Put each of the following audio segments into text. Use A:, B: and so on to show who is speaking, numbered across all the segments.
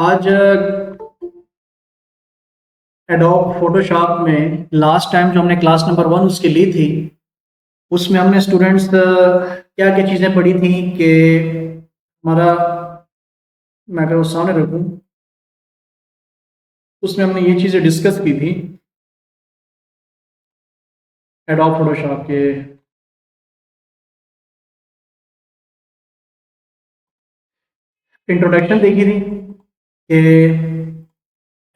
A: आज adobe Photoshop में last time जो हमने क्लास नंबर 1 उसकी ली थी, उसमें हमने स्टूडेंट्स क्या क्या चीज़ें पढ़ी थी कि हमारा, मैं अगर वो सामने रखूँ, उसमें हमने ये चीज़ें डिस्कस की थी एडोब फोटोशॉप के। इंट्रोडक्शन देखी थी कि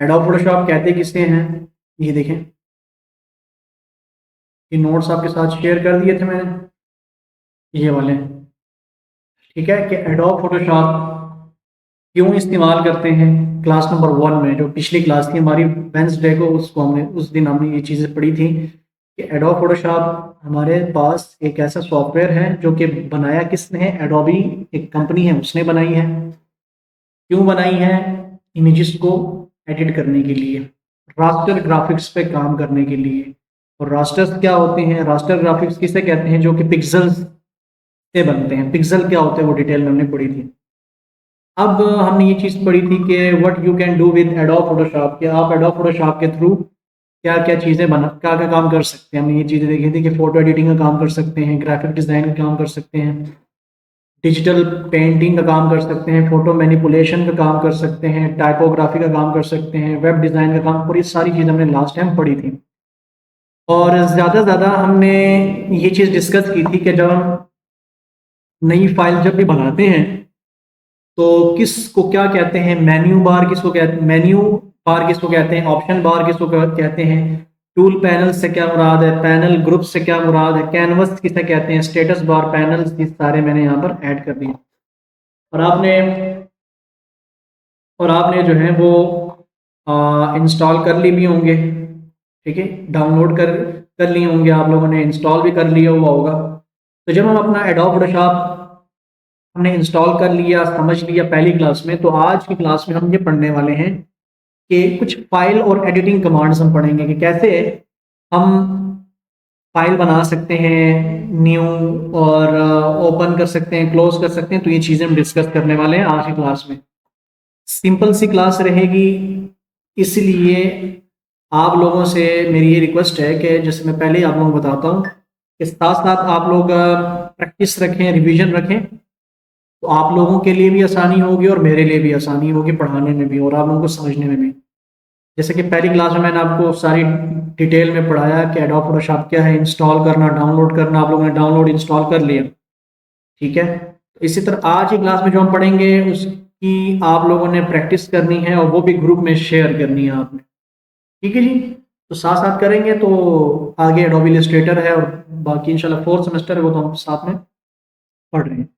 A: एडोब फोटोशॉप कहते किसे हैं। ये देखें, ये नोट्स आपके साथ शेयर कर दिए थे मैंने, ये वाले। ठीक है कि एडोब फोटोशॉप क्यों इस्तेमाल करते हैं। क्लास नंबर 1 में जो पिछली क्लास थी हमारी वेंसडे को, उसको हमने उस दिन हमने ये चीज़ें पढ़ी थी कि एडोब फोटोशॉप हमारे पास एक ऐसा सॉफ्टवेयर है जो कि बनाया किसने है, एडोबी एक कंपनी है उसने बनाई है। क्यों बनाई है? इमेजेस को एडिट करने के लिए, रास्टर ग्राफिक्स पे काम करने के लिए। और रास्टर्स क्या होते हैं, रास्टर ग्राफिक्स किसे कहते हैं, जो कि पिक्सल्स से बनते हैं। पिक्सल क्या होते हैं वो डिटेल में हमने पढ़ी थी। अब हमने ये चीज़ पढ़ी थी कि what you can do with adobe Photoshop, कि आप एडोब फोटोशॉप के थ्रू क्या क्या चीज़ें बना, क्या क्या काम कर सकते हैं। हमने ये चीज़ें देखी थी कि फ़ोटो एडिटिंग का काम कर सकते हैं, ग्राफिक डिज़ाइन का काम कर सकते हैं, डिजिटल पेंटिंग का काम कर सकते हैं, फ़ोटो मैनिपुलेशन का काम कर सकते हैं, टाइपोग्राफी का काम कर सकते हैं, वेब डिज़ाइन का काम, पूरी सारी चीज़ें हमने लास्ट टाइम पढ़ी थी। और ज़्यादा से ज़्यादा हमने ये चीज़ डिस्कस की थी कि जब हम नई फाइल जब भी बनाते हैं तो किसको क्या कहते हैं, मेन्यू बार किसको कहते हैं, मेन्यू बार किसको कहते हैं, ऑप्शन बार किसको कहते हैं, टूल पैनल से क्या मुराद है, पैनल ग्रुप से क्या मुराद है, कैनवस किसे कहते हैं, स्टेटस बार, पैनल्स, ये सारे मैंने यहाँ पर ऐड कर दिए। और आपने और आपने जो है वो इंस्टॉल कर ली भी होंगे। ठीक है, डाउनलोड कर कर लिए होंगे आप लोगों ने, इंस्टॉल भी कर लिया हुआ होगा। तो जब हम अपना एडोब फोटोशॉप हमने इंस्टॉल कर लिया, समझ लिया पहली क्लास में, तो आज की क्लास में हम ये पढ़ने वाले हैं कि कुछ फाइल और एडिटिंग कमांड्स हम पढ़ेंगे कि कैसे हम फाइल बना सकते हैं, न्यू, और ओपन कर सकते हैं, क्लोज कर सकते हैं। तो ये चीज़ें हम डिस्कस करने वाले हैं आज की क्लास में। सिंपल सी क्लास रहेगी, इसलिए आप लोगों से मेरी ये रिक्वेस्ट है कि जैसे मैं पहले ही आप लोगों को बताता हूँ कि साथ साथ आप लोग प्रैक्टिस रखें, रिवीजन रखें, तो आप लोगों के लिए भी आसानी होगी और मेरे लिए भी आसानी होगी पढ़ाने में भी और आप लोगों को समझने में भी। जैसे कि पहली क्लास में मैंने आपको सारी डिटेल में पढ़ाया कि एडोब फोटोशॉप क्या है, इंस्टॉल करना, डाउनलोड करना, आप लोगों ने डाउनलोड इंस्टॉल कर लिया। ठीक है, तो इसी तरह आज की क्लास में जो हम पढ़ेंगे उसकी आप लोगों ने प्रैक्टिस करनी है और वो भी ग्रुप में शेयर करनी है आपने। ठीक है जी, तो साथ साथ करेंगे तो आगे एडोब इलस्ट्रेटर है और बाकी इंशाल्लाह 4th सेमेस्टर है वो तो हम साथ में पढ़ रहे हैं।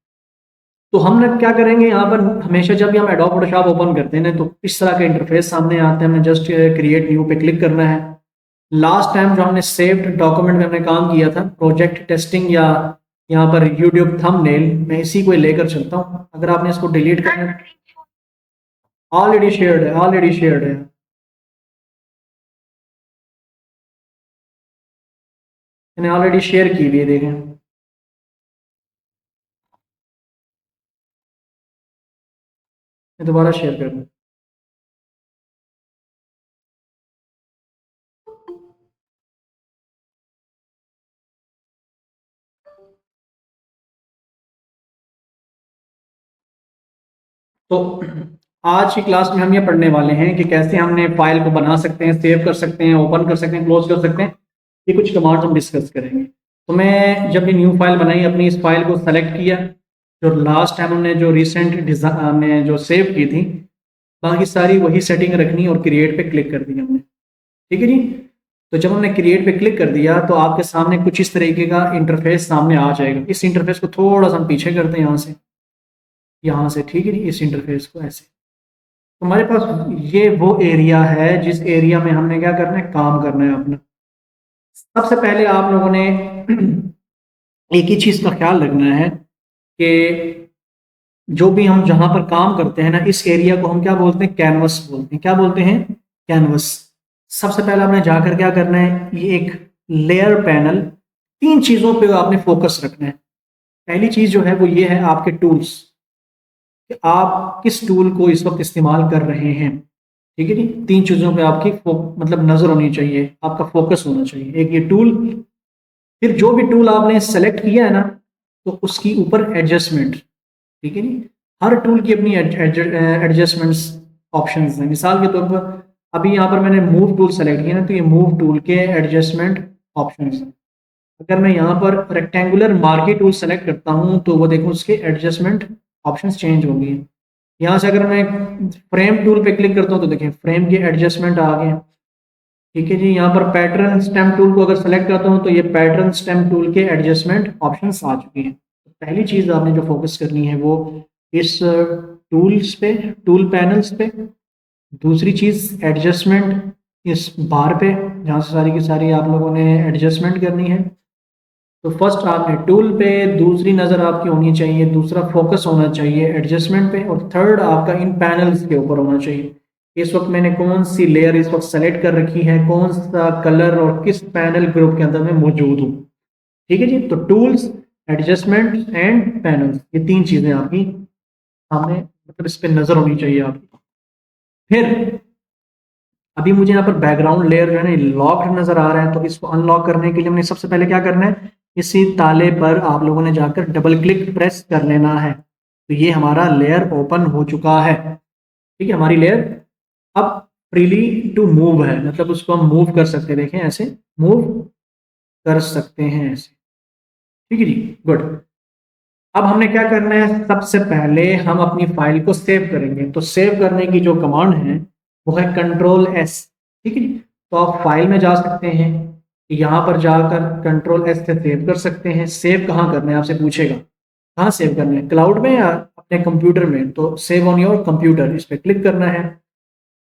A: तो हम ना क्या करेंगे यहाँ पर, हमेशा जब भी हम एडोब फोटोशॉप ओपन करते हैं ना तो इस तरह का इंटरफेस सामने आता है। हमें जस्ट क्रिएट न्यू पे क्लिक करना है। लास्ट टाइम जो हमने सेव्ड डॉक्यूमेंट में हमने काम किया था, प्रोजेक्ट टेस्टिंग या यहाँ पर यूट्यूब थंबनेल, मैं इसी को लेकर चलता हूँ। अगर आपने इसको डिलीट करना, ऑलरेडी शेयर्ड है, ऑलरेडी शेयर्ड है, मैंने ऑलरेडी शेयर की हुई है, देखें। मैं दोबारा शेयर कर दूँ। तो आज की क्लास में हम ये पढ़ने वाले हैं कि कैसे हमने फाइल को बना सकते हैं, सेव कर सकते हैं, ओपन कर सकते हैं, क्लोज कर सकते हैं। ये कुछ कमांड्स हम डिस्कस करेंगे। तो मैं जब भी न्यू फाइल बनाई, अपनी इस फाइल को सेलेक्ट किया जो लास्ट टाइम हमने जो रिसेंट डिज़ाइन हमने जो सेव की थी, बाकी सारी वही सेटिंग रखनी और क्रिएट पे क्लिक कर दी हमने। ठीक है जी, तो जब हमने क्रिएट पे क्लिक कर दिया तो आपके सामने कुछ इस तरीके का इंटरफेस सामने आ जाएगा। इस इंटरफेस को थोड़ा सा हम पीछे करते हैं, यहाँ से। ठीक है जी, इस इंटरफेस को ऐसे। तो हमारे पास ये वो एरिया है जिस एरिया में हमने क्या करना है, काम करना है अपना। सबसे पहले आप लोगों ने एक ही चीज का ख्याल रखना है कि जो भी हम जहां पर काम करते हैं ना, इस एरिया को हम क्या बोलते हैं, कैनवस बोलते हैं। क्या बोलते हैं? कैनवस। सबसे पहले आपने जाकर क्या करना है, ये एक लेयर पैनल, तीन चीजों पे आपने फोकस रखना है। पहली चीज जो है वो ये है आपके टूल्स। कि आप किस टूल को इस वक्त इस्तेमाल कर रहे हैं। ठीक है जी, 3 चीज़ों पे आपकी मतलब नज़र होनी चाहिए, आपका फोकस होना चाहिए। एक ये टूल, फिर जो भी टूल आपने सेलेक्ट किया है ना, तो उसकी ऊपर एडजस्टमेंट। ठीक है जी, हर टूल की अपनी एडजस्टमेंट्स ऑप्शंस हैं। मिसाल के तौर पर अभी यहाँ पर मैंने मूव टूल सेलेक्ट किया ना, तो ये मूव टूल के एडजस्टमेंट ऑप्शंस हैं। अगर मैं यहाँ पर रेक्टेंगुलर मार्की टूल सेलेक्ट करता हूँ तो वो देखो उसके एडजस्टमेंट ऑप्शंस चेंज होंगे। यहाँ से अगर मैं फ्रेम टूल पे क्लिक करता हूँ तो देखिए फ्रेम के एडजस्टमेंट आ गए। ठीक है जी, यहाँ पर पैटर्न स्टेम टूल को अगर सेलेक्ट करता हूँ तो ये पैटर्न स्टेम टूल के एडजस्टमेंट ऑप्शंस आ चुके हैं। पहली चीज़ आपने जो फोकस करनी है वो इस टूल्स पे, टूल पैनल्स पे। दूसरी चीज़ एडजस्टमेंट इस बार पे, जहाँ से सारी की सारी आप लोगों ने एडजस्टमेंट करनी है। तो फर्स्ट आपने टूल पे, दूसरी नज़र आपकी होनी चाहिए, दूसरा फोकस होना चाहिए एडजस्टमेंट पे, और थर्ड आपका इन पैनल्स के ऊपर होना चाहिए। इस वक्त मैंने कौन सी लेयर इस वक्त सेलेक्ट कर रखी है, कौन सा कलर और किस पैनल ग्रुप के अंदर मैं मौजूद हूँ। ठीक है जी, तो टूल्स, एडजस्टमेंट एंड पैनल्स, ये 3 चीज़ें आपकी सामने मतलब इस पर नज़र होनी चाहिए आपकी। फिर अभी मुझे यहाँ पर बैकग्राउंड लेयर जो है ना लॉक्ड नजर आ रहा है, तो इसको अनलॉक करने के लिए हमने सबसे पहले क्या करना है, इसी ताले पर आप लोगों ने जाकर डबल क्लिक प्रेस कर लेना है। तो ये हमारा लेयर ओपन हो चुका है। ठीक है, हमारी लेयर अब फ्रीली टू मूव है, मतलब उसको हम मूव कर सकते हैं। देखें ऐसे मूव कर सकते हैं ऐसे। ठीक है जी, गुड। अब हमने क्या करना है, सबसे पहले हम अपनी फाइल को सेव करेंगे। तो सेव करने की जो कमांड है वो है कंट्रोल S। ठीक है जी, तो आप फाइल में जा सकते हैं, यहाँ पर जाकर कंट्रोल S से सेव कर सकते हैं। सेव कहाँ करना है आपसे पूछेगा, कहाँ सेव करना है, क्लाउड में या अपने कंप्यूटर में। तो सेव ऑन योर कंप्यूटर इस पर क्लिक करना है।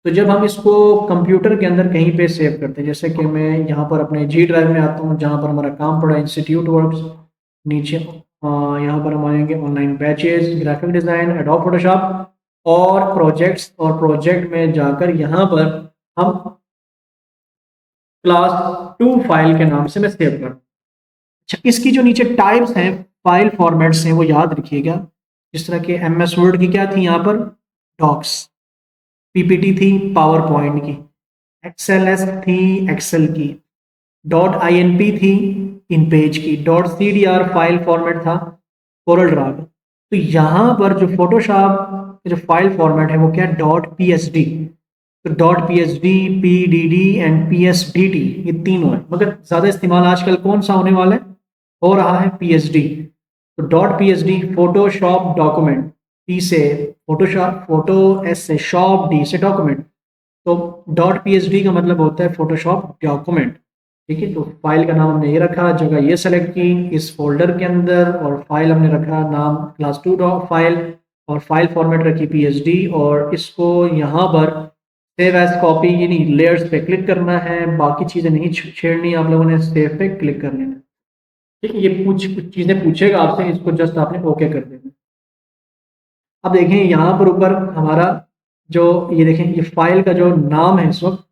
A: तो जब हम इसको कंप्यूटर के अंदर कहीं पे सेव करते हैं, जैसे कि मैं यहाँ पर अपने G ड्राइव में आता हूँ जहाँ पर हमारा काम पड़ा इंस्टीट्यूट वर्क्स, नीचे यहाँ पर हम आएंगे online batches, graphic design, adobe Photoshop और प्रोजेक्ट्स, और प्रोजेक्ट में जाकर यहाँ पर हम क्लास 2 फाइल के नाम से मैं सेव कर। अच्छा, इसकी जो नीचे टाइप्स हैं, फाइल फॉर्मेट्स हैं, वो याद रखिएगा। जिस तरह के MS वर्ड की क्या थी यहाँ पर, डॉक्स, PPT थी पावर पॉइंट की, XLS थी एक्सेल की, .inp थी इन पेज की, .cdr फाइल फॉर्मेट था कोरल ड्रा का। तो यहाँ पर जो फोटोशॉप जो फाइल फॉर्मेट है वो क्या है, .psd। तो .psd, PDD एंड PSDT, ये तीनों है, मगर ज़्यादा इस्तेमाल आजकल कौन सा होने वाला है, हो रहा है PSD। तो .psd फोटोशॉप डॉक्यूमेंट, P से फोटोशॉप, फोटो, S से शॉप, D से डॉक्यूमेंट। तो .psd का मतलब होता है फोटोशॉप डॉक्यूमेंट। ठीक है, तो फाइल का नाम हमने ये रखा, जगह ये सेलेक्ट की इस फोल्डर के अंदर, और फाइल हमने रखा नाम class2 फाइल, और फाइल फॉर्मेट रखी PSD, और इसको यहाँ पर सेव एज कॉपी यानी लेयर्स पे क्लिक करना है। बाकी चीज़ें नहीं छेड़नी, आप लोगों ने सेव पे क्लिक कर लेना। ठीक है, ये कुछ चीज़ें पूछेगा आपसे, इसको जस्ट आपने ओके कर देना। अब देखें यहाँ पर ऊपर हमारा जो ये देखें ये फाइल का जो नाम है इस वक्त,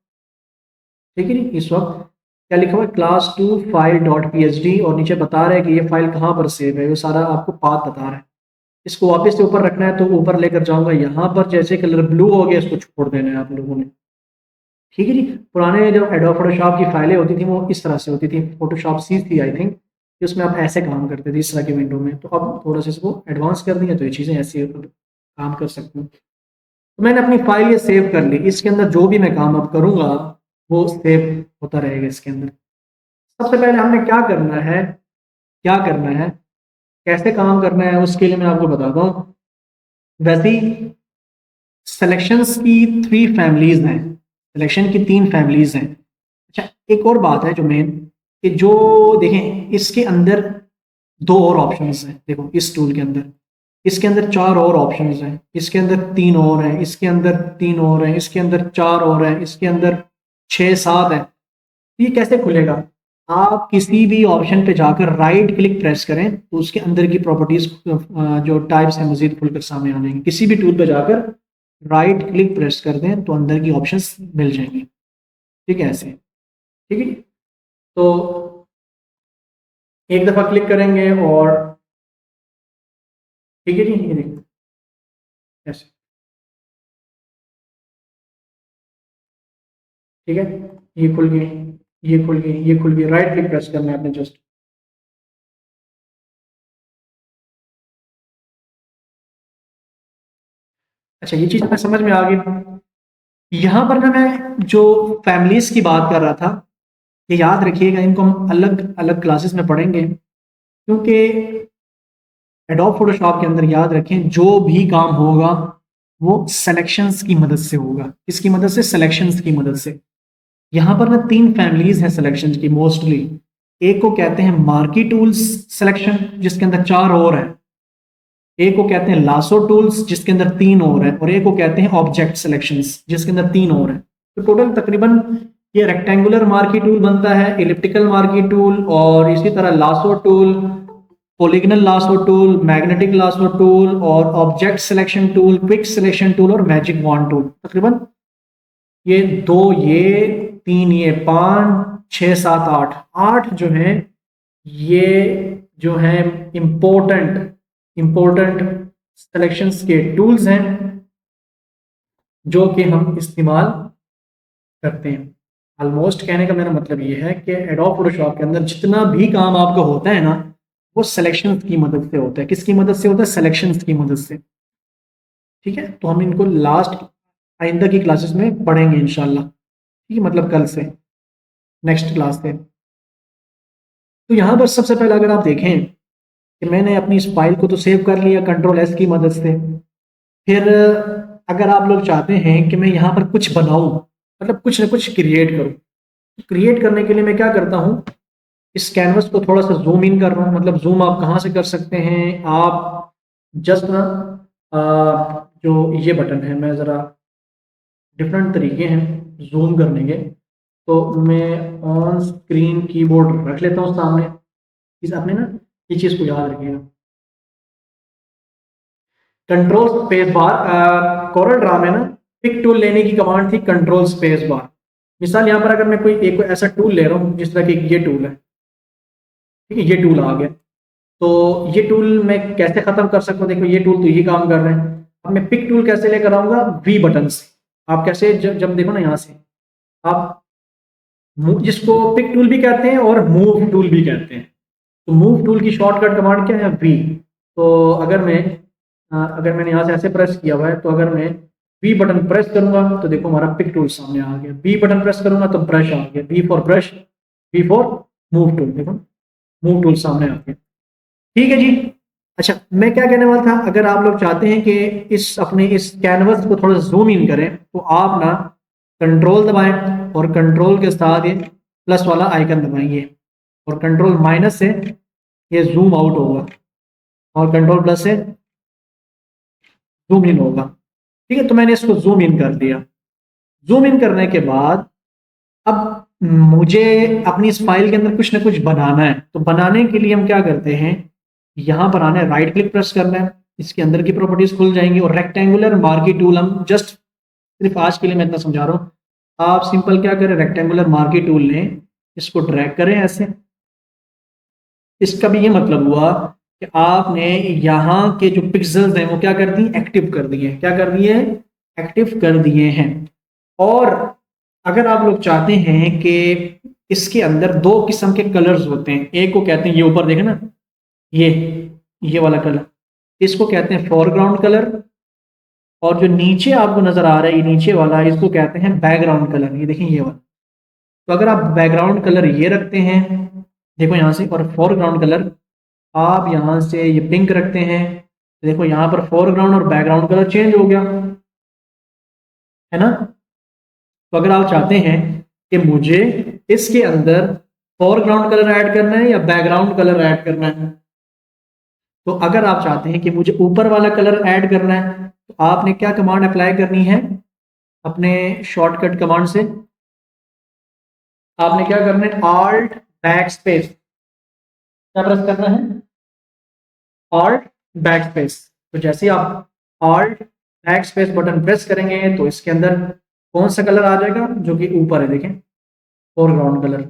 A: ठीक है, इस वक्त क्या लिखा हुआ है, class2 फाइल .psd, और नीचे बता रहा है कि ये फाइल कहाँ पर सेव है, वो सारा आपको पाथ बता रहा है। इसको वापस से ऊपर रखना है तो ऊपर लेकर जाऊंगा, यहाँ पर जैसे कलर ब्लू हो गया इसको छोड़ देना है आप लोगों ने। ठीक है जी, पुराने जो एडोब फोटोशॉप की फाइलें होती थी वो इस तरह से होती थी, फोटोशॉप सी थी आई थिंक, कि उसमें आप ऐसे काम करते थे इस तरह की विंडो में। तो अब थोड़ा सा इसको एडवांस कर दिया तो ये चीज़ें ऐसी काम कर सकती हूँ। तो मैंने अपनी फाइल ये सेव कर ली, इसके अंदर जो भी मैं काम अब करूँगा वो सेव होता रहेगा इसके अंदर। सबसे पहले हमने क्या करना है, क्या करना है, कैसे काम करना है, उसके लिए मैं आपको बताता हूँ। वैसे ही सिलेक्शंस की 3 फैमिलीज हैं, सिलेक्शन की 3 फैमिलीज हैं। अच्छा, एक और बात है जो मेन, कि जो देखें इसके अंदर 2 और ऑप्शंस हैं। देखो इस टूल के अंदर, इसके अंदर 4 और ऑप्शंस हैं, इसके अंदर 3 और हैं, इसके अंदर 3 और हैं, इसके अंदर 4 और हैं, इसके अंदर 6-7 हैं। ये कैसे खुलेगा, आप किसी भी ऑप्शन पे जाकर राइट क्लिक प्रेस करें तो उसके अंदर की प्रॉपर्टीज जो टाइप्स हैं मजीद खुलकर सामने आ जाएंगे। किसी भी टूल पे जाकर राइट क्लिक प्रेस कर दें तो अंदर की ऑप्शंस मिल जाएंगी। ठीक है, ऐसे। ठीक है, तो एक दफ़ा क्लिक करेंगे और ठीक है जी, ये देखिए ऐसे, ठीक है। ये खुल गई, ये खुल गई, ये खुल गई, राइट क्लिक प्रेस करना है आपने जस्ट। अच्छा, ये चीज हमें समझ में आ गई। यहाँ पर ना मैं जो फैमिलीज की बात कर रहा था, ये याद रखिएगा, इनको हम अलग अलग क्लासेस में पढ़ेंगे, क्योंकि एडोब फोटोशॉप के अंदर याद रखें जो भी काम होगा वो सिलेक्शंस की मदद से होगा। किसकी मदद से? सिलेक्शंस की मदद से। यहाँ पर ना तीन फैमिलीज हैं सिलेक्शंस की मोस्टली। एक को कहते हैं मार्की टूल्स सिलेक्शन, जिसके अंदर चार और हैं। एक को कहते हैं लासो टूल्स, जिसके अंदर तीन और हैं। और एक को कहते हैं ऑब्जेक्ट सिलेक्शंस, जिसके अंदर तीन और हैं। तो टोटल तकरीबन ये रेक्टेंगुलर मार्की टूल बनता है, इलिप्टिकल मार्की टूल, और इसी तरह lasso tool, polygonal lasso tool, magnetic lasso tool, और object selection tool, quick selection tool, और मैजिक वॉन्ड टूल। तकरीबन ये दो, ये तीन, ये पांच, छह, सात, आठ, आठ जो है ये जो है इंपॉर्टेंट इंपॉर्टेंट सिलेक्शंस के टूल्स हैं जो कि हम इस्तेमाल करते हैं। ऑलमोस्ट कहने का मेरा मतलब ये है कि एडोब फोटोशॉप के अंदर जितना भी काम आपका होता है ना, वो सिलेक्शंस की मदद से होता है। किसकी मदद से होता है? सिलेक्शंस की मदद से। ठीक है, तो हम इनको लास्ट आइंदा की क्लासेस में पढ़ेंगे इंशाल्लाह। ठीक है, मतलब कल से, नेक्स्ट क्लास से। तो यहाँ पर सबसे पहले अगर आप देखें कि मैंने अपनी इस फाइल को तो सेव कर लिया कंट्रोल एस की मदद से। फिर अगर आप लोग चाहते हैं कि मैं यहाँ पर कुछ बनाऊं, मतलब कुछ ना कुछ क्रिएट करूं, तो क्रिएट करने के लिए मैं क्या करता हूँ, इस कैनवस को थोड़ा सा जूम इन कर रहा हूँ। मतलब जूम आप कहाँ से कर सकते हैं? आप जस्ट ना जो ये बटन है, मैं ज़रा डिफरेंट तरीके हैं जूम करने के, तो मैं ऑन स्क्रीन कीबोर्ड रख लेता हूँ सामने। इस आपने ना ये चीज़ को याद रखिएगा, control space bar. Corel Draw में ना पिक टूल लेने की कमांड थी कंट्रोल स्पेस बार। मिसाल यहाँ पर अगर मैं कोई एक ऐसा टूल ले रहा हूँ जिस तरह की ये टूल है, ठीक है, ये टूल आ गया, तो ये टूल मैं कैसे खत्म कर सकता हूँ? देखो ये टूल तो ये काम कर रहे हैं। अब मैं पिक टूल कैसे लेकर आऊंगा? वी बटन से। आप कैसे, जब देखो ना यहाँ से आप जिसको पिक टूल भी कहते हैं और मूव टूल भी कहते हैं, तो मूव टूल की शॉर्टकट कमांड क्या है? वी। तो अगर मैंने यहाँ से ऐसे प्रेस किया हुआ है, तो अगर मैं बी बटन प्रेस करूंगा तो देखो हमारा पिक टूल सामने आ गया। बी बटन प्रेस करूंगा तो ब्रश आ गया, B for brush, B for move tool, देखो मूव टूल सामने आ गया। ठीक है जी। अच्छा, मैं क्या कहने वाला था, अगर आप लोग चाहते हैं कि इस कैनवस को थोड़ा जूम इन करें, तो आप ना कंट्रोल दबाएं और कंट्रोल के साथ ये प्लस वाला आइकन दबाएंगे, और कंट्रोल माइनस से ये जूम आउट होगा, और कंट्रोल प्लस से जूम इन होगा। ठीक है, तो मैंने इसको जूम इन कर दिया। जूम इन करने के बाद अब मुझे अपनी इस फाइल के अंदर कुछ ना कुछ बनाना है। तो बनाने के लिए हम क्या करते हैं, यहां पर आना है, राइट क्लिक प्रेस करना है, इसके अंदर की प्रॉपर्टीज खुल जाएंगी, और रेक्टेंगुलर मार्की टूल, हम जस्ट सिर्फ आज के लिए मैं इतना समझा रहा हूं, आप सिंपल क्या करें, रेक्टेंगुलर मार्की टूल लें, इसको ड्रैग करें ऐसे। इसका भी ये मतलब हुआ कि आपने यहाँ के जो पिक्सल्स हैं वो क्या कर दिए, एक्टिव कर दिए। क्या कर दिए? एक्टिव कर दिए हैं। और अगर आप लोग चाहते हैं कि इसके अंदर दो किस्म के कलर्स होते हैं, एक को कहते हैं, ये ऊपर देखें ना, ये ये वाला कलर, इसको कहते हैं फोरग्राउंड कलर, और जो नीचे आपको नजर आ रहा है ये नीचे वाला, इसको कहते हैं बैकग्राउंड कलर। ये देखें ये वाला। तो अगर आप बैकग्राउंड कलर ये रखते हैं, देखो यहाँ से, और फोरग्राउंड कलर आप यहाँ से ये पिंक रखते हैं, तो देखो यहाँ पर फोरग्राउंड और बैकग्राउंड कलर चेंज हो गया, है ना। तो अगर आप चाहते हैं कि मुझे इसके अंदर फोरग्राउंड कलर ऐड करना है या बैकग्राउंड कलर ऐड करना है, तो अगर आप चाहते हैं कि मुझे ऊपर वाला कलर ऐड करना है, तो आपने क्या कमांड अप्लाई करनी है, अपने शॉर्टकट कमांड से आपने क्या करना है, ऑल्ट बैक स्पेस। क्या प्रेस करना है? Alt back space. तो जैसे ही आप alt back space button press करेंगे तो इसके अंदर कौन सा कलर आ जाएगा, जो कि ऊपर है, देखें, फोरग्राउंड कलर।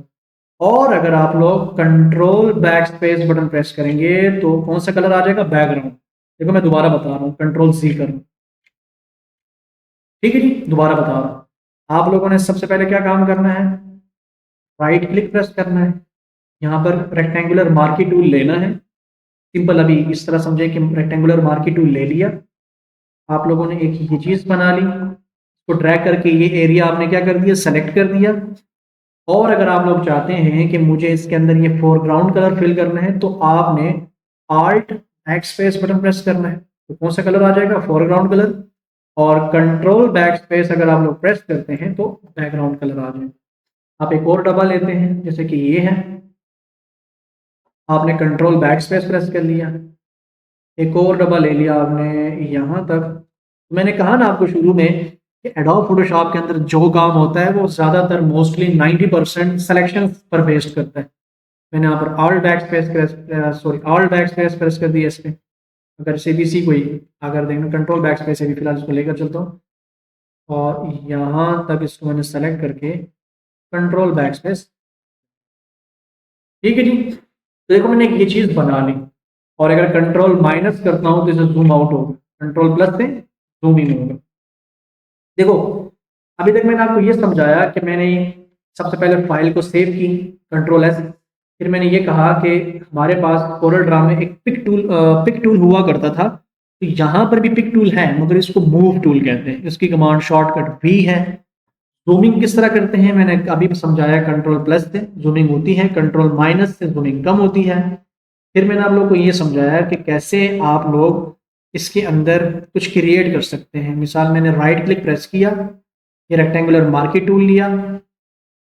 A: और अगर आप लोग control back space button press करेंगे तो कौन सा कलर आ जाएगा, बैकग्राउंड। देखो मैं दोबारा बता रहा हूँ, कंट्रोल सी कर, ठीक है जी, दोबारा बता रहा हूँ, आप लोगों ने सबसे पहले क्या काम करना है, राइट क्लिक प्रेस करना है, यहाँ पर रेक्टेंगुलर मार्की टूल लेना है। सिंपल, अभी इस तरह समझे कि रेक्टेंगुलर मार्की टूल ले लिया, आप लोगों ने एक ये चीज़ बना ली, इसको ड्रैग करके ये एरिया आपने क्या कर दिया, सेलेक्ट कर दिया। और अगर आप लोग चाहते हैं कि मुझे इसके अंदर ये फोरग्राउंड कलर फिल करना है, तो आपने alt back space button press करना है, तो कौन सा कलर आ जाएगा, फोरग्राउंड कलर। और कंट्रोल बैक स्पेस अगर आप लोग प्रेस करते हैं तो बैकग्राउंड कलर आ जाएगा। आप एक और डब्बा लेते हैं, जैसे कि ये है, आपने कंट्रोल बैक स्पेस प्रेस कर लिया, एक और डब्बा ले लिया आपने यहाँ तक। मैंने कहा ना आपको शुरू में कि एडोब फोटोशॉप के अंदर जो काम होता है वो ज़्यादातर मोस्टली 90% सिलेक्शन पर बेस्ड करता है। मैंने यहाँ पर ऑल बैक स्पेस प्रेस कर दिया इस पे। अगर CBC कोई अगर देखना, कंट्रोल बैक स्पेस है, फिलहाल इसको लेकर चलता हूँ और यहाँ तक इसको मैंने सेलेक्ट करके कंट्रोल बैक स्पेस, ठीक है जी। तो देखो मैंने ये चीज़ बना ली, और अगर कंट्रोल माइनस करता हूँ तो इसे जूम आउट होगा, कंट्रोल प्लस से जूम इन होगा। देखो अभी तक मैंने आपको ये समझाया कि मैंने सबसे पहले फाइल को सेव की, कंट्रोल एस, फिर मैंने ये कहा कि हमारे पास कोरल ड्रा में एक पिक टूल हुआ करता था, तो यहाँ पर भी पिक टूल है मगर इसको मूव टूल कहते हैं, इसकी कमांड शॉर्टकट भी है। जूमिंग किस तरह करते हैं मैंने अभी समझाया, कंट्रोल प्लस से जूमिंग होती है, कंट्रोल माइनस से जूमिंग कम होती है। फिर मैंने आप लोग को ये समझाया कि कैसे आप लोग इसके अंदर कुछ क्रिएट कर सकते हैं। मिसाल मैंने राइट क्लिक प्रेस किया, ये रेक्टेंगुलर मार्की टूल लिया,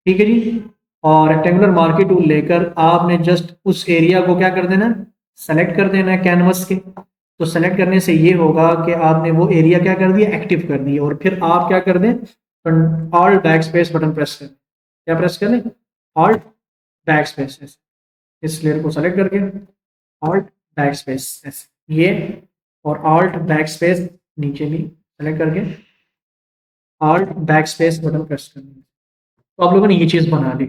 A: ठीक है जी, और रेक्टेंगुलर मार्की टूल लेकर आपने जस्ट उस एरिया को क्या कर देना, सेलेक्ट कर देना है कैनवस के। तो सेलेक्ट करने से ये होगा कि आपने वो एरिया क्या कर दिया, एक्टिव कर दिया, और फिर आप क्या कर दें, alt back space button press करें, क्या प्रेस करें, ऑल्ट बैक स्पेस, इस लेयर को सेलेक्ट करके ऑल्ट बैक स्पेस ऐसे ये, और ऑल्ट बैक स्पेस नीचे भी सेलेक्ट करके alt back space button press करना है। तो आप लोगों ने ये चीज़ बना ली,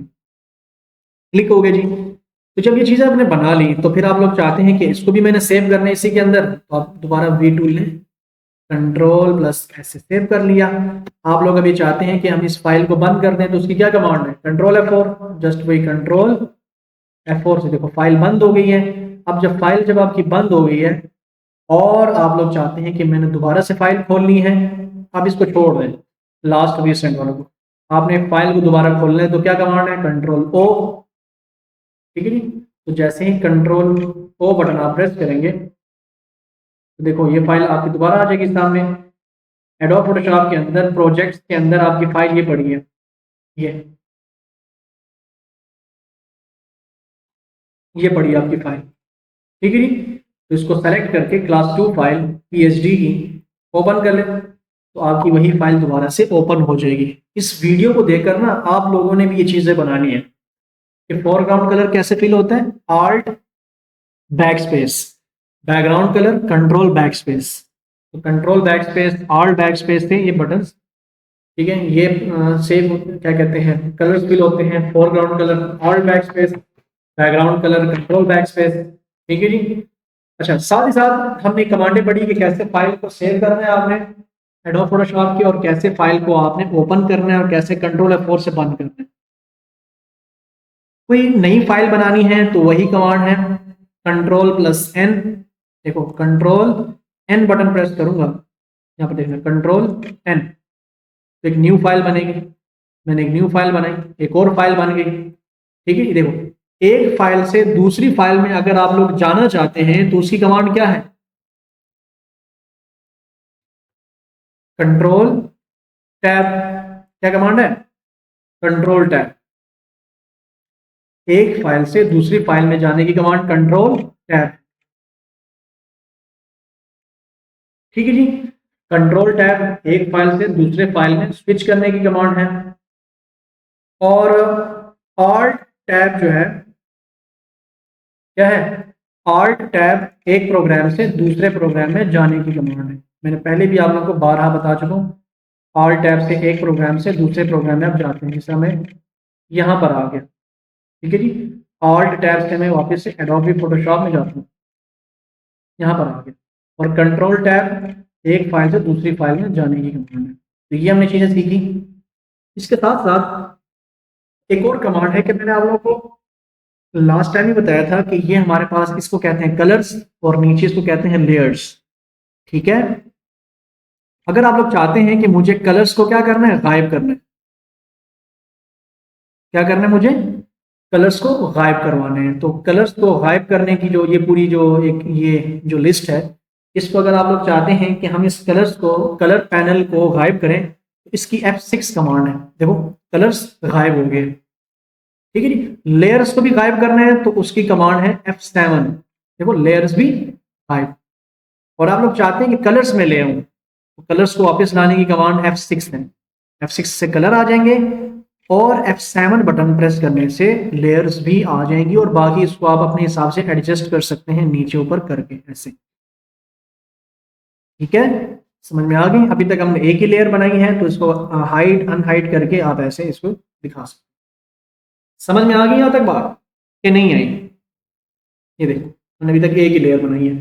A: क्लिक हो गया जी। तो जब ये चीज़ें आपने बना ली तो फिर आप लोग चाहते हैं कि इसको भी मैंने सेव करना है इसी के अंदर, तो आप दोबारा वी टूल लें, कंट्रोल प्लस ऐसे सेव कर लिया। आप लोग अभी चाहते हैं कि हम इस फाइल को बंद कर दें, तो उसकी क्या कमांड है, कंट्रोल F4, जस्ट वही कंट्रोल F4 से देखो फाइल बंद हो गई है। अब जब आपकी बंद हो गई है और आप लोग चाहते हैं कि मैंने दोबारा से फाइल खोलनी है, आप इसको छोड़ दें लास्ट रिसेंट वालों को, आपने फाइल को दोबारा खोलना है तो क्या कमांड है, कंट्रोल O, ठीक है जी। तो जैसे ही कंट्रोल O बटन आप प्रेस करेंगे तो देखो ये फाइल आपकी दोबारा आ जाएगी सामने। एडोब फोटोशॉप के अंदर प्रोजेक्ट्स के अंदर आपकी फाइल ये पड़ी है, ये पड़ी है आपकी फाइल, ठीक है जी। तो इसको सेलेक्ट करके क्लास 2 फाइल PSD की ओपन कर ले, तो आपकी वही फाइल दोबारा से ओपन हो जाएगी। इस वीडियो को देखकर ना आप लोगों ने भी ये चीज़ें बनानी है कि फोरग्राउंड कलर कैसे फिल होता है, alt backspace, background colour control backspace, तो control backspace alt backspace थे ये बटन, ठीक है। ये सेम क्या कहते हैं, कलर्स फिल होते हैं, foreground colour all back space, background colour control back space, ठीक है जी। अच्छा, साथ ही साथ हमने कमांडें पढ़ी कि कैसे फाइल को सेव करना है आपने एडोब फोटोशॉप की, और कैसे फाइल को आपने ओपन करना है, और कैसे कंट्रोल F4 से बंद करना है। कोई नई फाइल बनानी है तो वही कमांड है कंट्रोल प्लस N, देखो कंट्रोल N बटन प्रेस करूंगा, यहाँ पर देखना कंट्रोल N, तो एक न्यू फाइल बनेगी। मैंने एक न्यू फाइल बनाई, एक और फाइल बन गई, ठीक है। ये देखो एक फाइल से दूसरी फाइल में अगर आप लोग जाना चाहते हैं तो उसकी कमांड क्या है, कंट्रोल टैब, क्या कमांड है, कंट्रोल टैब। एक फाइल से दूसरी फाइल में जाने की कमांड कंट्रोल टैब, ठीक है जी। कंट्रोल टैब एक फाइल से दूसरे फाइल में स्विच करने की कमांड है, और ऑल्ट टैब जो है क्या है, ऑल्ट टैब एक प्रोग्राम से दूसरे प्रोग्राम में जाने की कमांड है। मैंने पहले भी आप लोगों को 12 बता चुका हूँ, ऑल्ट टैब से एक प्रोग्राम से दूसरे प्रोग्राम में आप जाते हैं, जैसे हमें यहाँ पर आ गया, ठीक है जी। ऑल्ट टैब से मैं वापस से एडोबी फोटोशॉप में जाता हूँ, यहाँ पर आ गया, और कंट्रोल टैब एक फाइल से दूसरी फाइल में जाने की कमांड है। तो ये हमने चीज़ें सीखी। इसके साथ साथ एक और कमांड है कि मैंने आप लोगों को लास्ट टाइम ही बताया था कि ये हमारे पास, इसको कहते हैं कलर्स और नीचे इसको कहते हैं लेयर्स। ठीक है, अगर आप लोग चाहते हैं कि मुझे कलर्स को क्या करना है, गायब करना है, क्या करना है मुझे, कलर्स को गायब करवाने हैं। तो कलर्स को गायब करने की जो ये पूरी जो एक ये जो लिस्ट है, इसको अगर आप लोग चाहते हैं कि हम इस कलर्स को, कलर पैनल को गायब करें, तो इसकी F6 कमांड है। देखो कलर्स गायब हो गए, ठीक है जी। लेयर्स को भी गायब करना है तो उसकी कमांड है F7। देखो लेयर्स भी गायब। और आप लोग चाहते हैं कि कलर्स में ले आऊं, तो कलर्स को वापस लाने की कमांड F6 है। F6 से कलर आ जाएंगे और F7 बटन प्रेस करने से लेयर्स भी आ जाएंगी, और बाकी इसको आप अपने हिसाब से एडजस्ट कर सकते हैं नीचे ऊपर करके ऐसे। ठीक है, समझ में आ गई। अभी तक हमने एक ही लेयर बनाई है, तो इसको हाइड अनहाइड करके आप ऐसे इसको दिखा सकते। समझ में आ गई यहां तक बात कि नहीं आई? ये देखो मैंने अभी तक एक ही लेयर बनाई है।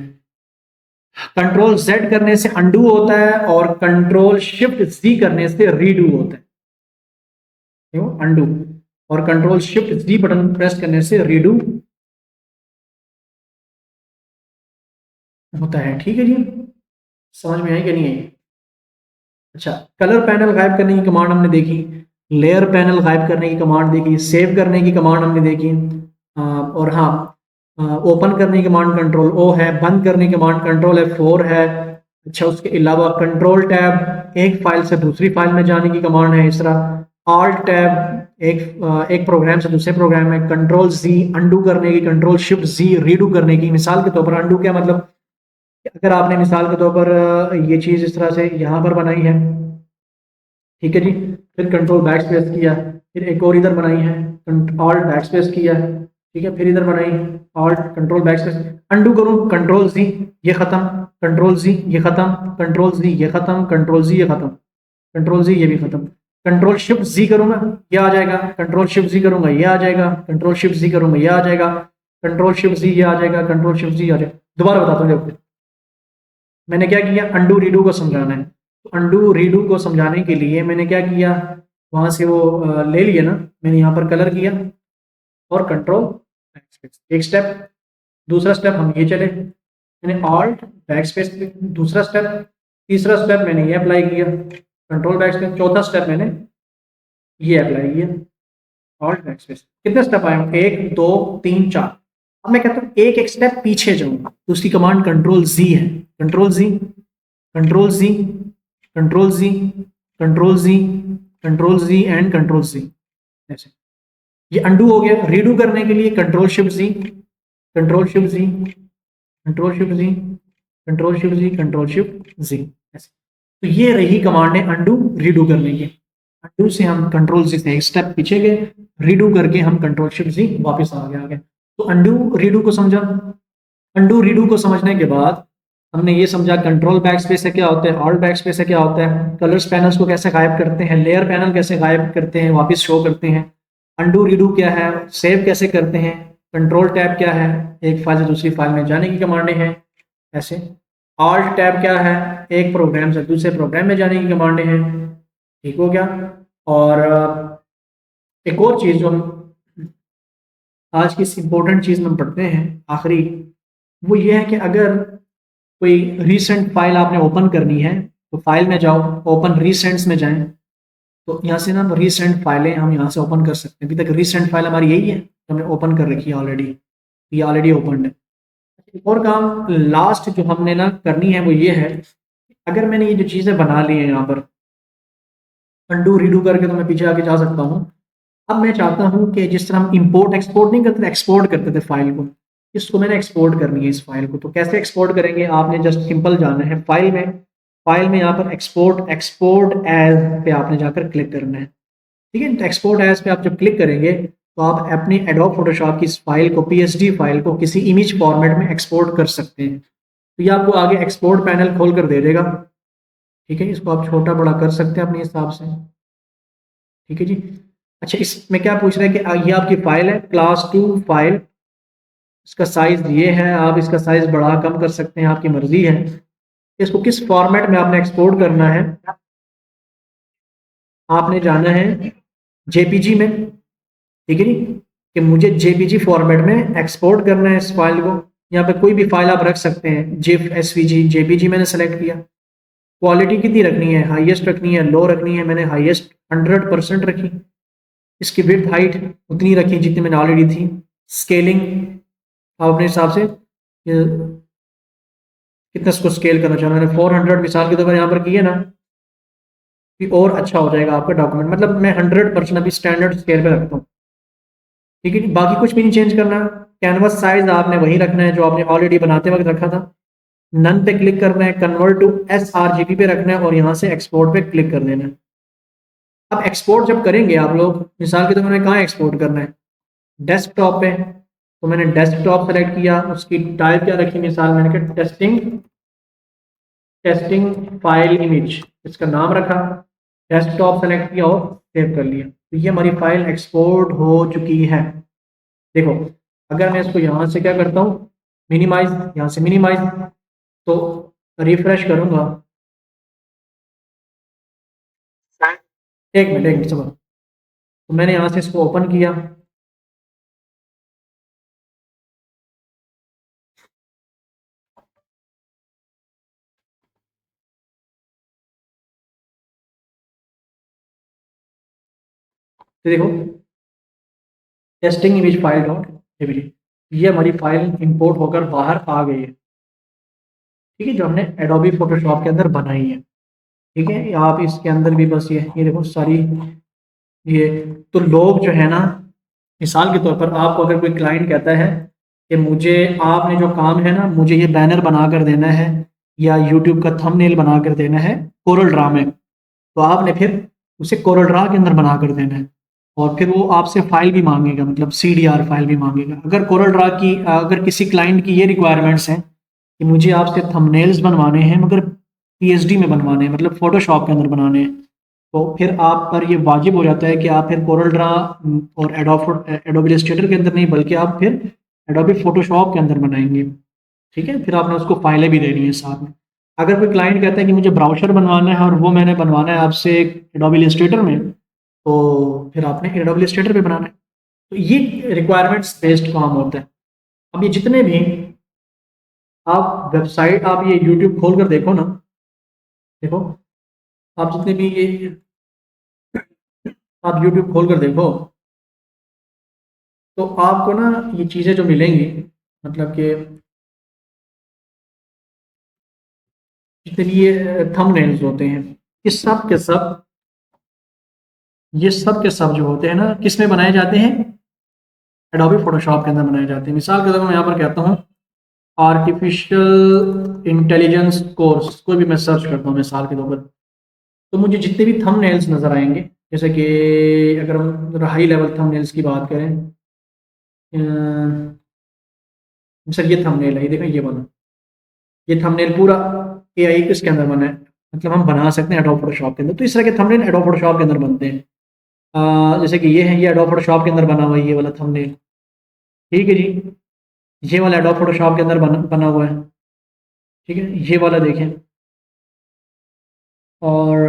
A: कंट्रोल Z करने से अंडू होता है और कंट्रोल शिफ्ट Z करने से रीडू होता है। क्यों अंडू, और control shift Z button press करने से रीडू होता है। ठीक है जी, समझ में आई कि नहीं आई? अच्छा, कलर पैनल गायब करने की कमांड हमने देखी, लेयर पैनल गायब करने की कमांड देखी, सेव करने की कमांड हमने देखी, और हाँ, ओपन करने की कमांड कंट्रोल O है, बंद करने की कमांड कंट्रोल F4 है। अच्छा, उसके अलावा कंट्रोल टैब एक फाइल से दूसरी फाइल में जाने की कमांड है। इस तरह ऑल्ट टैब एक प्रोग्राम से दूसरे प्रोग्राम में, कंट्रोल Z अंडू करने की, कंट्रोल शिफ्ट Z रीडू करने की। मिसाल के तौर पर अंडू क्या मतलब, अगर आपने मिसाल के तौर पर ये चीज़ इस तरह से यहाँ पर बनाई है, ठीक है जी, फिर कंट्रोल बैक स्पेस किया, फिर एक और इधर बनाई है, ऑल्ट बैक स्पेस किया, ठीक है, फिर इधर बनाई है alt control back space, undo करूँ कंट्रोल Z, ये खत्म, कंट्रोल Z ये खत्म, कंट्रोल Z ये खत्म, कंट्रोल Z ये खत्म, कंट्रोल Z ये भी खत्म, कंट्रोल शिफ्ट Z करूंगा ये आ जाएगा, कंट्रोल शिफ्ट Z करूंगा ये आ जाएगा, कंट्रोल शिफ्ट Z करूंगा ये आ जाएगा, कंट्रोल शिफ्ट Z ये आ जाएगा, कंट्रोल शिफ्ट Z आ जाएगा। दोबारा बताता हूँ, देखो मैंने क्या किया, अंडू रीडू को समझाना है, तो अंडू रीडू को समझाने के लिए मैंने क्या किया, वहां से वो ले लिया ना, मैंने यहाँ पर कलर किया और कंट्रोल एक स्टेप, दूसरा स्टेप हम ये चले, मैंने ऑल्ट बैक स्पेस, दूसरा स्टेप, तीसरा स्टेप मैंने ये अप्लाई किया कंट्रोल बैक स्पेस, चौथा स्टेप मैंने ये अप्लाई किया ऑल्ट बैक स्पेस। कितने स्टेप आए, एक दो तीन चार। अब मैं कहता हूँ एक एक स्टेप पीछे जाऊंगा, तो उसकी कमांड कंट्रोल Z है, control Z, control Z, control Z, control Z, control Z and control Z ऐसे। ये अंडू हो गया। रीडू करने के लिए control shift Z, control shift Z, control shift Z, control shift Z, control shift Z ऐसे। तो ये रही कमांड है अंडू रीडू करने की। अंडू से हम कंट्रोल Z से एक स्टेप पीछे गए, रीडू करके हम कंट्रोल शिफ्ट Z वापस आ गए। तो अंडू रीडू को समझा, अंडू रीडू को समझने के बाद हमने ये समझा कंट्रोल बैक स्पेस से क्या होता है, ऑल्ट बैक स्पेस से क्या होता है, कलर्स पैनल्स को कैसे गायब करते हैं, लेयर पैनल कैसे गायब करते हैं वापस शो करते हैं, अंडू रीडू क्या है, सेव कैसे करते हैं, कंट्रोल टैब क्या है, एक फाइल से दूसरी फाइल में जाने की कमांडें हैं ऐसे, ऑल्ट टैब क्या है, एक प्रोग्राम से दूसरे प्रोग्राम में जाने की कमांडें हैं। ठीक हो गया। और एक और चीज़ जो हम आज की इस इम्पोर्टेंट चीज़ में पढ़ते हैं आखिरी, वो ये है कि अगर कोई रीसेंट फाइल आपने ओपन करनी है, तो फाइल में जाओ, ओपन रीसेंट्स में जाएं, तो यहाँ से ना रीसेंट फाइलें हम यहाँ से ओपन कर सकते हैं। अभी तक रीसेंट फाइल हमारी यही है, हमने ओपन कर रखी है ऑलरेडी, ये ऑलरेडी ओपन है। एक और काम लास्ट जो हमने ना करनी है वो ये है, अगर मैंने ये जो चीज़ें बना ली हैं यहाँ पर अंडू रीडू करके, तो मैं पीछे आके जा सकता हूँ। अब मैं चाहता हूँ कि जिस तरह हम इंपोर्ट एक्सपोर्ट नहीं करते थे, एक्सपोर्ट करते थे फाइल को, इसको मैंने एक्सपोर्ट करनी है इस फाइल को। तो कैसे एक्सपोर्ट करेंगे, आपने जस्ट सिंपल जाना है फाइल में, फाइल में यहाँ पर एक्सपोर्ट, एक्सपोर्ट एज पे आपने जाकर क्लिक करना है। ठीक है, तो एक्सपोर्ट एज पे आप जब क्लिक करेंगे तो आप अपनी एडोब फोटोशॉप की इस फाइल को, पीएसडी फाइल को किसी इमेज फॉर्मेट में एक्सपोर्ट कर सकते हैं। तो ये आपको आगे एक्सपोर्ट पैनल खोल कर दे देगा। ठीक है, इसको आप छोटा बड़ा कर सकते हैं अपने हिसाब से। ठीक है जी। अच्छा, इसमें क्या पूछ रहे हैं कि ये आपकी फाइल है क्लास 2 फाइल, इसका साइज ये है, आप इसका साइज बढ़ा कम कर सकते हैं, आपकी मर्जी है। इसको किस फॉर्मेट में आपने एक्सपोर्ट करना है, आपने जाना है जेपीजी में, ठीक है जी, कि मुझे जेपीजी फॉर्मेट में एक्सपोर्ट करना है इस फाइल को। यहाँ पे कोई भी फाइल आप रख सकते हैं, जिफ, एसवीजी, जेपीजी मैंने सेलेक्ट किया। क्वालिटी कितनी रखनी है, हाईएस्ट रखनी है, लो रखनी है, मैंने हाईएस्ट 100% रखी। इसकी विड्थ हाइट उतनी रखी जितनी मैंने ऑलरेडी थी। स्केलिंग आप अपने हिसाब से कितना इसको स्केल करना चाह रहा हूँ, मैंने 400 मिसाल के तौर पर यहाँ पर की है ना, कि और अच्छा हो जाएगा आपका डॉक्यूमेंट। मतलब मैं 100% अभी स्टैंडर्ड स्केल पे रखता हूँ, ठीक है। बाकी कुछ भी नहीं चेंज करना। कैनवस साइज आपने वही रखना है जो आपने ऑलरेडी बनाते वक्त रखा था। नन पे क्लिक करना है, कन्वर्ट टू sRGB पे रखना है और यहाँ से एक्सपोर्ट पे क्लिक कर देना है। अब एक्सपोर्ट जब करेंगे आप लोग, मिसाल के तौर पर कहाँ एक्सपोर्ट करना है, डेस्कटॉप पे, तो मैंने डेस्कटॉप सेलेक्ट किया। उसकी टाइप क्या रखी, मिसाल मैंने कहा टेस्टिंग, टेस्टिंग फाइल इमेज, इसका नाम रखा। डेस्कटॉप सेलेक्ट किया और सेव कर लिया, तो ये हमारी फाइल एक्सपोर्ट हो चुकी है। देखो, अगर मैं इसको यहाँ से क्या करता हूँ, मिनिमाइज, यहाँ से मिनिमाइज, तो रिफ्रेश करूंगा। एक मिनट समझ, तो मैंने यहाँ से इसको ओपन किया। तो देखो, testing image file dot JPG, ये हमारी फाइल इंपोर्ट होकर बाहर आ गई है, ठीक है, जो हमने एडोबी फोटोशॉप के अंदर बनाई है। ठीक है, आप इसके अंदर भी बस ये देखो सारी, ये तो लोग जो है ना, मिसाल के तौर पर आपको अगर कोई क्लाइंट कहता है कि मुझे आपने जो काम है ना, मुझे ये बैनर बना कर देना है या यूट्यूब का थंबनेल बना कर देना है कोरल ड्रा में, तो आपने फिर उसे कोरल ड्रा के अंदर बना कर देना है। और फिर वो आपसे फाइल भी मांगेगा, मतलब CDR फाइल भी मांगेगा। अगर कोरल ड्रा की, अगर किसी क्लाइंट की ये रिक्वायरमेंट्स हैं कि मुझे आपसे थंबनेल्स बनवाने हैं मगर PSD में बनवाने हैं, मतलब फोटोशॉप के अंदर बनाने हैं, तो फिर आप पर ये वाजिब हो जाता है कि आप फिर कोरल ड्रा और एडोबी इलस्ट्रेटर के अंदर नहीं, बल्कि आप फिर एडोबी फोटोशॉप के अंदर बनाएंगे। ठीक है, फिर आपने उसको फाइलें भी देनी है साथ में। अगर कोई क्लाइंट कहता है कि मुझे ब्राउज़र बनवाना है और वो मैंने बनवाना है आपसे एडोबी इलस्ट्रेटर में, तो फिर आपने एडोबी इलस्ट्रेटर पे बनाना है। तो ये रिक्वायरमेंट्स बेस्ड काम होता है। अब ये जितने भी आप वेबसाइट, आप ये यूट्यूब खोल कर देखो ना, देखो, आप जितने भी ये आप यूट्यूब खोल कर देखो, तो आपको ना ये चीज़ें जो मिलेंगी, मतलब कि जितने भी ये थंबनेल्स होते हैं, ये सब के सब, ये सब के सब जो होते हैं ना, किस में बनाए जाते हैं, एडोबी फोटोशॉप के अंदर बनाए जाते हैं। मिसाल के तौर पर मैं यहाँ पर कहता हूँ आर्टिफिशियल इंटेलिजेंस कोर्स, कोई भी मैं सर्च करता हूँ मिसाल के तौर पर, तो मुझे जितने भी थंबनेल्स नज़र आएंगे, जैसे कि अगर हम हाई लेवल थंबनेल्स की बात करें, सर ये थंबनेल है, ये देखो ये वाला, ये थंबनेल पूरा AI इसके अंदर बना है, मतलब हम बना सकते हैं एडोब फोटोशॉप के अंदर। तो इस तरह के थंबनेल एडोब फोटोशॉप के अंदर बनते हैं। जैसे कि ये है, ये एडोब फोटोशॉप के अंदर बना हुआ है ये वाला थंबनेल, ठीक है जी। ये वाला एडोब फोटोशॉप के अंदर बना हुआ है, ठीक है, ये वाला देखें। और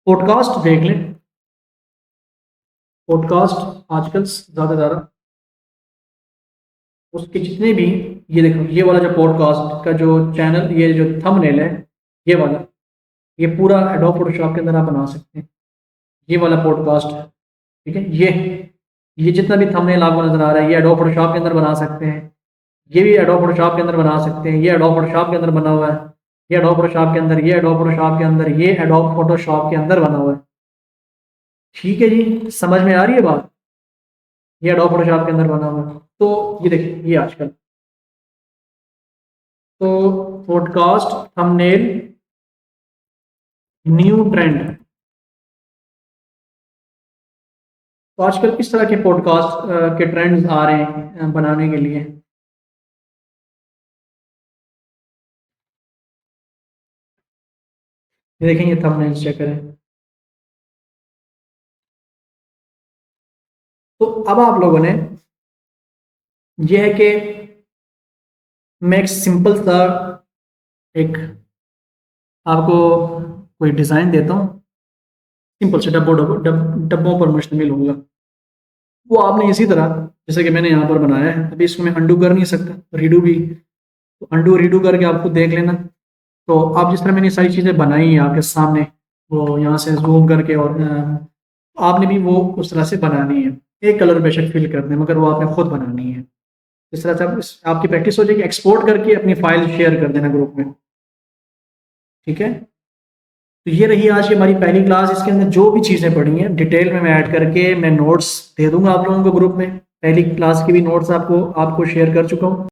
A: पॉडकास्ट देख लें, पॉडकास्ट आजकल ज़्यादा उसके जितने भी, ये देखो ये वाला जो पॉडकास्ट का जो चैनल, ये जो थंबनेल है, ये वाला, ये पूरा एडोब फोटोशॉप के अंदर आप बना सकते हैं। ये वाला पॉडकास्ट है, ठीक है, ये जितना भी थंबनेल आपको नजर आ रहा है, ये एडोब फोटोशॉप के अंदर बना सकते हैं। ये भी एडोब फोटोशॉप के अंदर बना सकते हैं। ये एडोब फोटोशॉप के अंदर बना हुआ है, ये एडोब फोटोशॉप के अंदर, ये एडोब फोटोशॉप के अंदर, ये एडोब फोटोशॉप के अंदर बना हुआ है। ठीक है जी, समझ में आ रही है बात, ये एडोब फोटोशॉप के अंदर बना हुआ है। तो ये देखिए, ये आजकल तो पॉडकास्ट थंबनेल न्यू ट्रेंड। तो आजकल किस तरह के पॉडकास्ट के ट्रेंड्स आ रहे हैं बनाने के लिए। ये देखें, ये थंबनेल्स चेक करें। तो अब आप लोगों ने, ये है कि मैं एक सिंपल सा एक आपको कोई डिज़ाइन देता हूँ, सिंपल से डब्बों पर मुश्तमिल होगा। वो आपने इसी तरह, जैसे कि मैंने यहाँ पर बनाया है, अभी इसको मैं अंडू कर नहीं सकता, रीडू भी, तो अंडू रीडू करके आप खुद देख लेना। तो आप जिस तरह मैंने सारी चीज़ें बनाई हैं आपके सामने, वो यहाँ से जूम करके, और आपने भी वो उस तरह से बनानी है। एक कलर बेशक फिल कर दें, मगर वो आपने खुद बनानी है। इस तरह से आपकी प्रैक्टिस हो जाएगी। एक्सपोर्ट करके अपनी फाइल शेयर कर देना ग्रुप में, ठीक है। तो ये रही आज की हमारी पहली क्लास। इसके अंदर जो भी चीज़ें पढ़ी हैं डिटेल में मैं ऐड करके मैं नोट्स दे दूंगा आप लोगों को ग्रुप में। पहली क्लास की भी नोट्स आपको शेयर कर चुका हूँ।